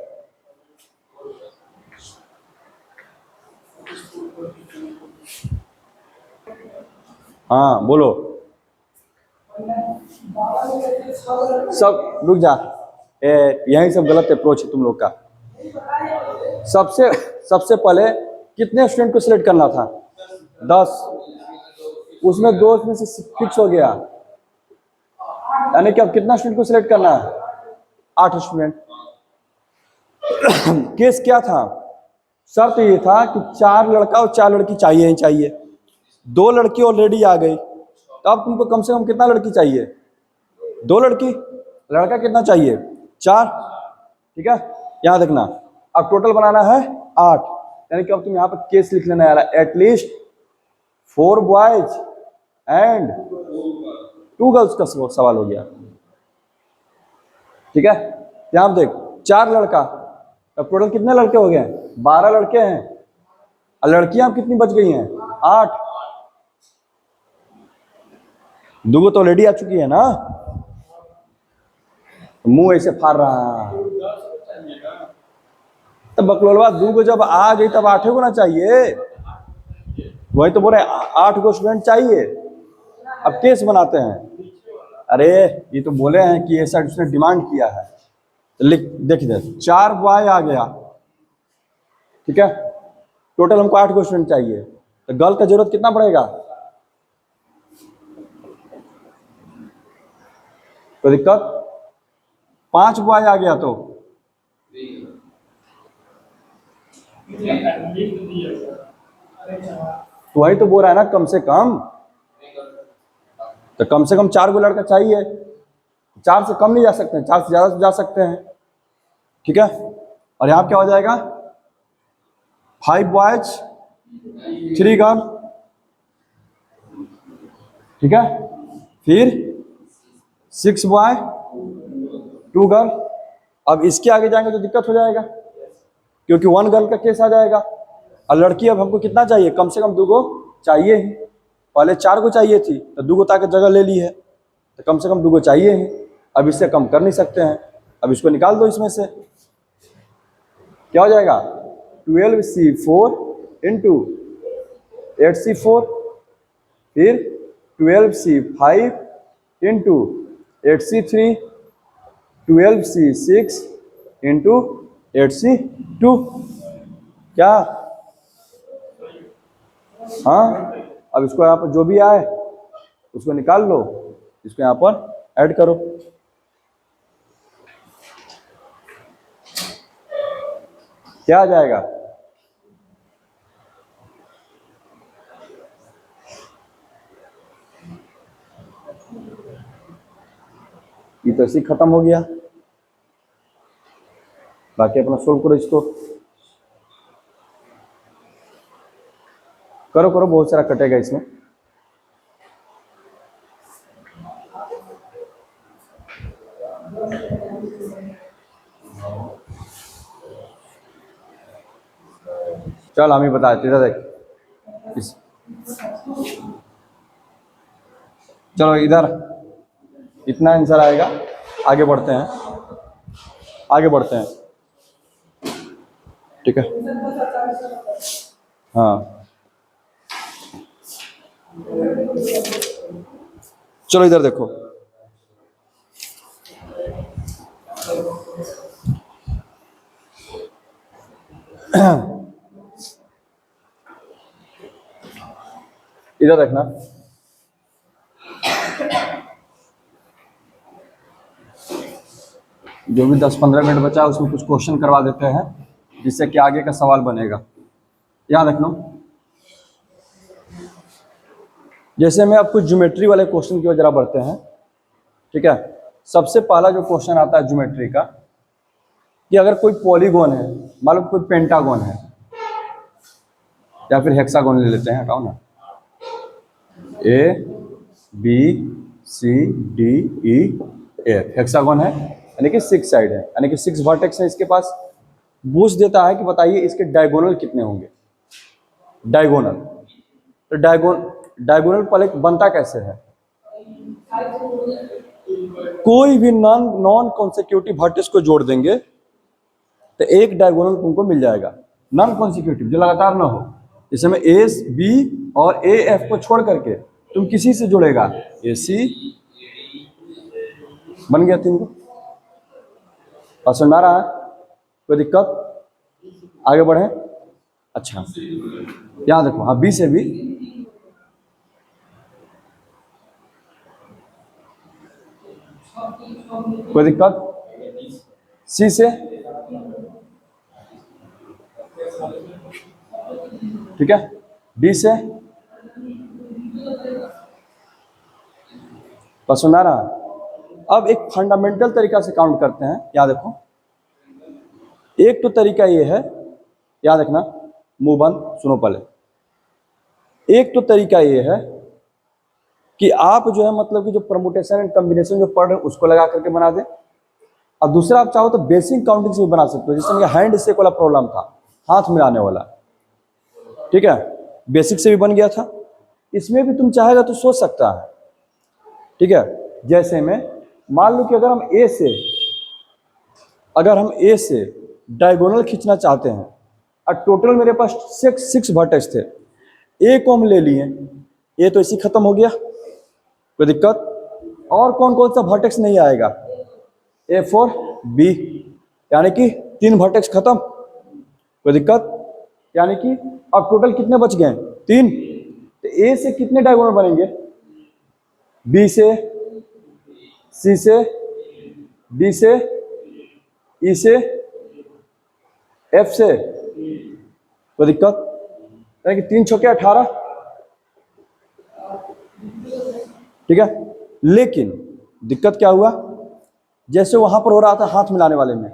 A: हाँ बोलो, सब रुक जा, यही सब गलत अप्रोच है तुम लोग का। सबसे पहले कितने स्टूडेंट को सिलेक्ट करना था? 10, उसमें 2 में से फिक्स हो गया, यानी कि अब कितना स्टूडेंट को सिलेक्ट करना है? 8 स्टूडेंट। केस क्या था? शर्त ये था कि 4 लड़का और 4 लड़की चाहिए ही चाहिए। 2 लड़की ऑलरेडी आ गई, तो अब तुमको कम से कम कितना लड़की चाहिए? 2 लड़की, लड़का कितना चाहिए? 4, ठीक है। यहां देखना, अब टोटल बनाना है 8, यानी कि अब तुम यहाँ पर केस लिख लेना यार, एटलीस्ट 4 बॉयज एंड 2 गर्ल्स का सवाल हो गया, ठीक है। यहां देख, 4 लड़का, अब टोटल कितने लड़के हो गए? 12 लड़के हैं, और लड़कियां कितनी बच गई हैं? 8। 2 तो ऑलरेडी आ चुकी है ना, मुंह ऐसे फाड़ रहा है। तो बकलोलवा 2 जब आ गई तब 8 को ना चाहिए, वही तो बोले 8 को स्टूडेंट चाहिए। अब केस बनाते हैं, अरे ये तो बोले हैं कि ऐसा उसने डिमांड किया है, लिख देख दे, 4 बॉय आ गया, ठीक है। टोटल हमको 8 को स्टूडेंट चाहिए, तो गर्ल का जरूरत कितना पड़ेगा? कोई दिक्कत? 5 बॉय आ गया तो वही तो बोल रहा है ना, कम से कम, तो कम से कम 4 को लड़का चाहिए। 4 से कम नहीं जा सकते हैं, 4 से ज्यादा जा सकते हैं, ठीक है। और यहां क्या हो जाएगा? 5 बॉयज 3 गर्ल, ठीक है। फिर 6 बॉय 2 गर्ल। अब इसके आगे जाएंगे तो दिक्कत हो जाएगा, क्योंकि वन गर्ल का केस आ जाएगा। और लड़की अब हमको कितना चाहिए, कम से कम 2 गो चाहिए ही। पहले 4 गो चाहिए थी तो 2 गो ताकि जगह ले ली है, तो कम से कम 2 गो चाहिए ही। अब इससे कम कर नहीं सकते हैं। अब इसको निकाल दो इसमें से, क्या हो जाएगा 12C4 इंटू 8C4, फिर 12C5 into 8C3, 12C6 into 8C2। क्या? हाँ, अब इसको यहाँ पर जो भी आए उसको निकाल लो, इसको यहाँ पर ऐड करो। क्या आ जाएगा? ये तो ऐसे खत्म हो गया। बाकी अपना सोल्व करो इसको, करो करो, बहुत सारा कटेगा इसमें। चल हम ही बता देते, इधर देख चलो इधर इतना आंसर आएगा। आगे बढ़ते हैं, आगे बढ़ते हैं, ठीक है। हाँ चलो इधर देखो, इधर देखना, जो भी 10-15 मिनट बचा उसमें कुछ क्वेश्चन करवा देते हैं जिससे कि आगे का सवाल बनेगा। याद रखना, जैसे में अब कुछ ज्योमेट्री वाले क्वेश्चन की ओर जरा बढ़ते हैं, ठीक है। सबसे पहला जो क्वेश्चन आता है ज्योमेट्री का, कि अगर कोई पॉलीगॉन है, मान लो कोई पेंटागॉन है या फिर हेक्सागोन ले लेते हैं, हटाओ ना, ABCDEF हेक्सागोन है, यानी कि 6 साइड है, यानी कि 6 वर्टेक्स है इसके पास। पूछ देता है कि बताइए इसके डायगोनल कितने होंगे। डायगोनल, तो डायगोनल पहले बनता कैसे है, कोई भी नॉन कॉन्सेक्यूटिव वर्टेक्स को जोड़ देंगे तो एक डायगोनल तुमको मिल जाएगा। नॉन कॉन्सेक्यूटिव जो लगातार ना हो, इसमें एस बी और ए एफ को छोड़ करके तुम किसी से जुड़ेगा, AC बन गया 3 को। समझ आ रहा है? कोई दिक्कत? आगे बढ़े। अच्छा याद रखो, हाँ बी से भी, कोई दिक्कत? सी से, ठीक है, डी से, पसंद आ रहा। अब एक फंडामेंटल तरीका से काउंट करते हैं, याद रखो। एक तो तरीका ये है, याद रखना, मुंह बंद सुनो पहले। एक तो तरीका ये है कि आप जो है मतलब कि जो परमुटेशन एंड कॉम्बिनेशन जो पढ़ रहे हैं उसको लगा करके बना दें, और दूसरा आप चाहो तो बेसिक काउंटिंग से भी बना सकते हो। जैसे मुझे हैंड स्टेक वाला प्रॉब्लम था, हाथ मिलाने वाला, ठीक है, बेसिक से भी बन गया था। इसमें भी तुम चाहेगा तो सोच सकता है, ठीक है। जैसे में मान लो कि अगर हम ए से डायगोनल खींचना चाहते हैं और टोटल मेरे पास 6 वर्टेक्स थे, ए को हम ले लिए, ए तो इसी खत्म हो गया, कोई दिक्कत? और कौन कौन सा वर्टेक्स नहीं आएगा, A4 B, यानी कि 3 वर्टेक्स खत्म, कोई दिक्कत? यानी कि अब टोटल कितने बच गए, 3। तो ए से कितने डायगोनल बनेंगे, बी से, सी से, डी से, ई से, एफ से, कोई दिक्कत? यानी कि 3 छक्के 18, ठीक है। लेकिन दिक्कत क्या हुआ, जैसे वहां पर हो रहा था हाथ मिलाने वाले में,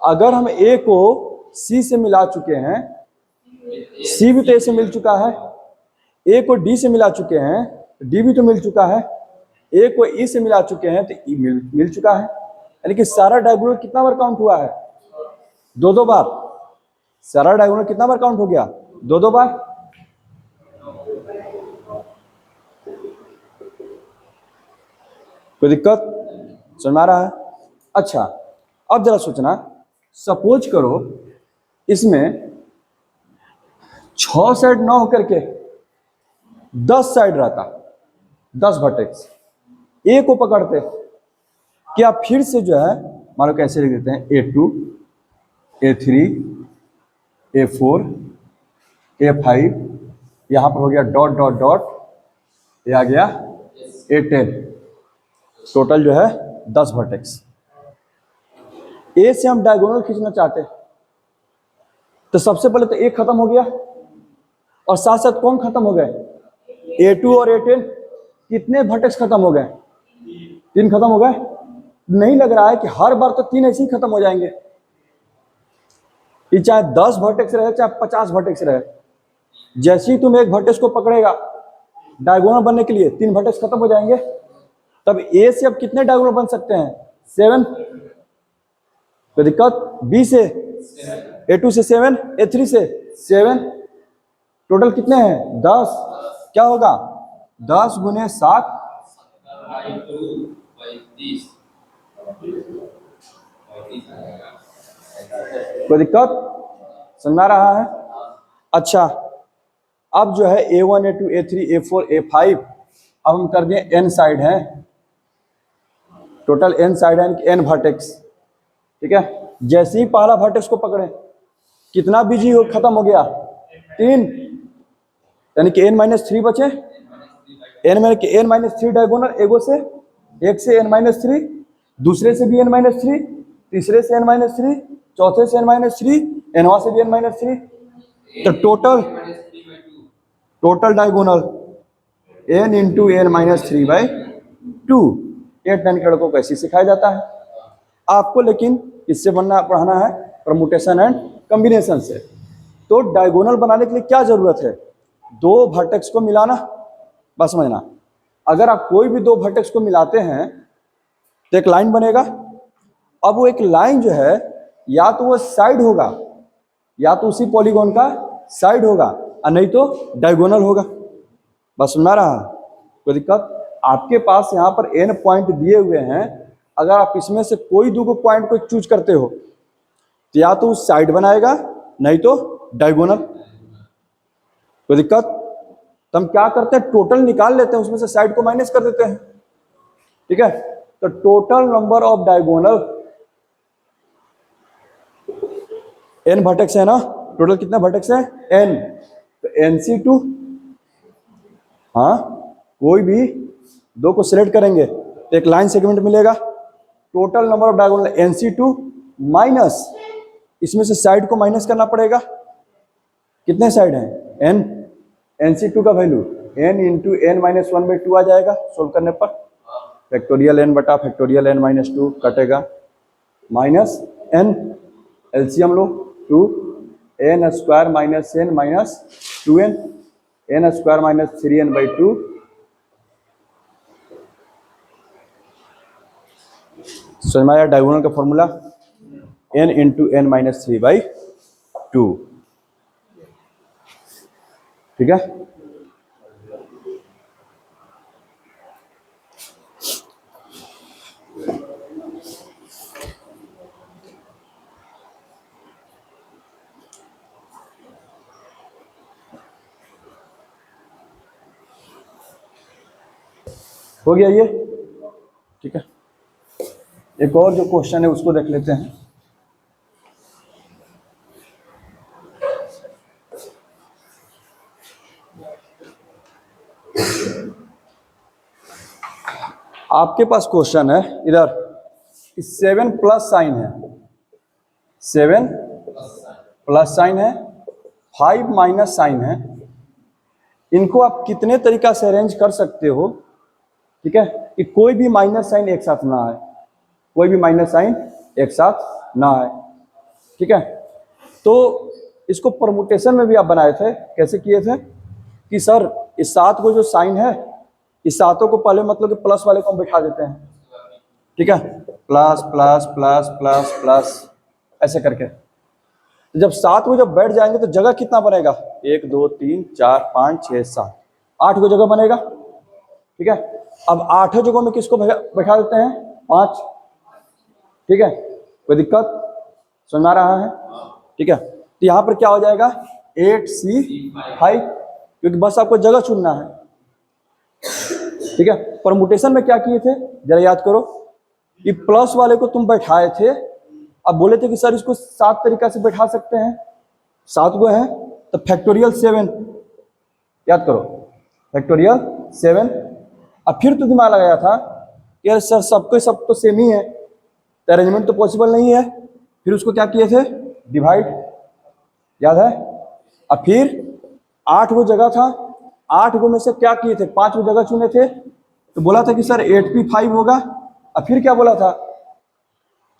A: अगर हम ए को सी से मिला चुके हैं, सी भी तो ए से मिल चुका है, ए को डी से मिला चुके हैं, डी भी तो मिल चुका है, ए को ई से मिला चुके हैं तो ई मिल चुका है, यानी कि सारा डायगोनल कितना बार काउंट हुआ है, 2-2 बार। सारा डायगोनल कितना बार काउंट हो गया? 2-2 बार। कोई दिक्कत? समझ में आ रहा है? अच्छा, अब जरा सोचना, सपोज करो इसमें 6 साइड ना होकर के 10 साइड रहता, 10 वर्टेक्स, ए को पकड़ते, क्या फिर से जो है मान लो कैसे लिख देते हैं, A2, A3, A4, A5, यहां पर हो गया डॉट डॉट डॉट, ये आ गया A10, टोटल जो है 10 वर्टेक्स। ए से हम डायगोनल खींचना चाहते हैं, तो सबसे पहले तो एक खत्म हो गया और साथ साथ कौन खत्म हो गए? A2 और A10। कितने वर्टेक्स खत्म हो गए? 3 खत्म हो गए। नहीं लग रहा है कि हर बार तो 3 ऐसे ही खत्म हो जाएंगे, ये चाहे 10 वर्टेक्स रहे चाहे 50 वर्टेक्स रहे, जैसे ही तुम एक वर्टेक्स को पकड़ेगा डायगोनल बनने के लिए 3 वर्टेक्स खत्म हो जाएंगे। तब ए से अब कितने डायगोनल बन सकते हैं? 7। कोई दिक्कत? बी से, A2 से 7, A3 से 7, टोटल कितने हैं? 10। क्या होगा? 10 गुने 7, कोई दिक्कत? समझ में आ रहा है? अच्छा, अब जो है A1, A2, A3, A4, A5, अब हम कर दिए n साइड है, टोटल n साइड है, n वर्टेक्स। ठीक है, जैसे ही पहला वर्टेक्स को पकड़े कितना बीजी हो खत्म हो गया? 3, यानी कि n-3 बचे। n-3 डायगोनल, एगो से, एक से n-3, दूसरे से भी n-3, तीसरे से n-3, चौथे से n-3, nवा से भी n-3, तो total diagonal n into n-3/2। 8-9 के लड़कों को ऐसे सिखाया जाता है। आपको लेकिन इससे पढ़ाना है परमुटेशन एंड कॉम्बिनेशन से। तो डायगोनल बनाने के लिए क्या जरूरत है? 2 वर्टेक्स को मिलाना, बस समझना। अगर आप कोई भी 2 वर्टेक्स को मिलाते हैं तो एक लाइन बनेगा। अब वो एक लाइन जो है या तो वो साइड होगा, या तो उसी पॉलीगॉन का साइड होगा, और नहीं तो डायगोनल होगा। बस सुना रहा? कोई दिक्कत? आपके पास यहाँ पर n पॉइंट दिए हुए हैं, अगर आप इसमें से कोई 2 पॉइंट को चूज करते हो तो या तो उस साइड बनाएगा, नहीं तो डायगोनल। कोई दिक्कत? तो हम क्या करते हैं, टोटल निकाल लेते हैं, उसमें से साइड को माइनस कर देते हैं। ठीक है, तो total number of diagonal, n vertex है ना, टोटल कितना वर्टेक्स है? n, तो NC2, हाँ कोई भी 2 को सिलेक्ट करेंगे तो एक लाइन सेगमेंट मिलेगा। Total number of diagonal NC2 minus, इसमें से साइड को माइनस करना पड़ेगा। कितने साइड हैं? n, NC2 का वैल्यू n इंटू n-1/2 आ जाएगा सोल्व करने पर। फैक्टोरियल n बटा फैक्टोरियल n-2 कटेगा, माइनस n, एलसीएम लो, 2 n square minus n minus 2n, n square minus 3n/2, समझ में आया डायगोनल का फॉर्मूला? n into n-3/2। ठीक है, हो गया ये? ठीक है, एक और जो क्वेश्चन है उसको देख लेते हैं। आपके पास क्वेश्चन है इधर, 7 प्लस साइन है, 7 प्लस साइन है, 5 माइनस साइन है, इनको आप कितने तरीका से अरेंज कर सकते हो? ठीक है, कि कोई भी माइनस साइन एक साथ ना आए, कोई भी माइनस साइन एक साथ ना आए। ठीक है, तो इसको परमुटेशन में भी आप बनाए थे। कैसे किए थे कि सर इस 7 को जो साइन है, इस 7 को पहले मतलब कि प्लस वाले को हम बैठा देते हैं। ठीक है, plus plus plus plus plus ऐसे करके, तो जब 7 को जब बैठ जाएंगे तो जगह कितना बनेगा? 1 2 3 4 5 6 7 8 को जगह बनेगा। ठीक है, अब 8 जगह में किसको बैठा देते हैं? 5। ठीक है, कोई दिक्कत समझ आ रहा है? ठीक है, तो यहाँ पर क्या हो जाएगा? 8C5, क्योंकि बस आपको जगह चुनना है। ठीक है, परमुटेशन में क्या किए थे जरा याद करो, कि प्लस वाले को तुम बैठाए थे, अब बोले थे कि सर इसको 7 तरीका से बैठा सकते हैं, 7 को है तो फैक्टोरियल 7 याद करो, फैक्टोरियल 7। अब फिर तो दिमाग लगाया था कि यार सर सबको सब तो सेम ही है, तो अरेंजमेंट तो पॉसिबल नहीं है, फिर उसको क्या किए थे? डिवाइड, याद है? अब फिर 8 वो जगह था, 8 गो में से क्या किए थे? 5 वो जगह चुने थे, तो बोला था कि सर 8P5 होगा। अब फिर क्या बोला था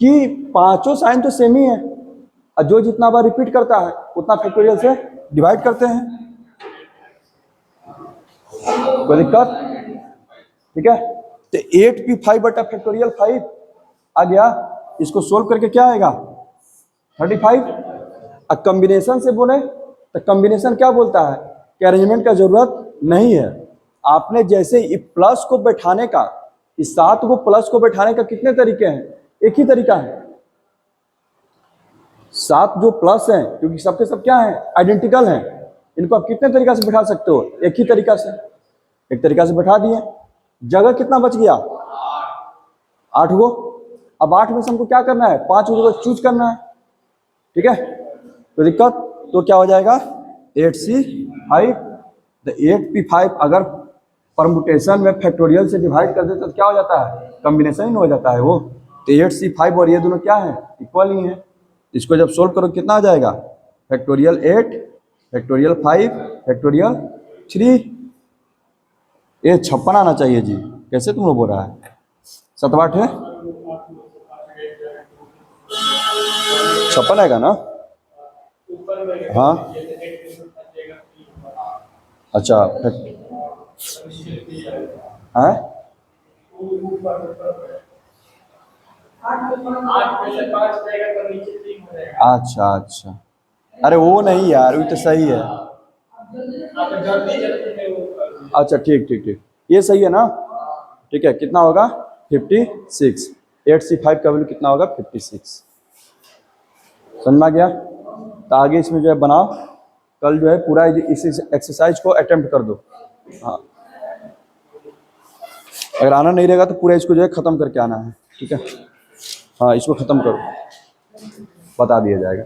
A: कि पांचों साइन तो सेम ही है, और जो जितना बार रिपीट करता है उतना फैक्टोरियल से डिवाइड करते हैं। कोई दिक्कत? ठीक है, तो 8P5 बटा फैक्टोरियल 5 आ गया, इसको सोल्व करके क्या आएगा? 35। अब कॉम्बिनेशन से बोले तो कॉम्बिनेशन क्या बोलता है कि अरेंजमेंट का जरूरत नहीं है। आपने जैसे प्लस को बैठाने का, इस 7 को प्लस को बैठाने का कितने तरीके हैं? एक ही तरीका है। 7 जो प्लस हैं, क्योंकि सबके सब क्या है? आइडेंटिकल हैं, इनको आप कितने तरीका से बैठा सकते हो? एक ही तरीका से, एक तरीका से बैठा दिए। जगह कितना बच गया? 8 गो। अब 8 में से हमको क्या करना है? 5 को चूज करना है। ठीक है, तो दिक्कत तो क्या हो जाएगा? 8C5। तो 8P5 अगर परमुटेशन में फैक्टोरियल से डिवाइड कर देते तो क्या हो जाता है? कॉम्बिनेशन ही हो जाता है वो। तो 8C5 और ये दोनों क्या है? इक्वल ही है। इसको जब सोल्व करो कितना आ जाएगा? Factorial 8, factorial 5, factorial 3। ये 56 आना चाहिए जी, कैसे तुम लोग बोल रहा है? 7 8 है 56 आएगा ना? हाँ अच्छा, हाँ अच्छा अच्छा, अरे वो नहीं यार, वो तो सही है। अच्छा ठीक ठीक ठीक, ये सही है ना? ठीक है, कितना होगा? 56। 8C5 का वैल्यू कितना होगा? 56। समझ में आ गया? तो आगे इसमें जो है बनाओ, कल जो है पूरा इस एक्सरसाइज को अटेम्प्ट कर दो। हाँ, अगर आना नहीं रहेगा तो पूरा इसको जो है ख़त्म करके आना है। ठीक है, हाँ इसको ख़त्म करो, बता दिया जाएगा।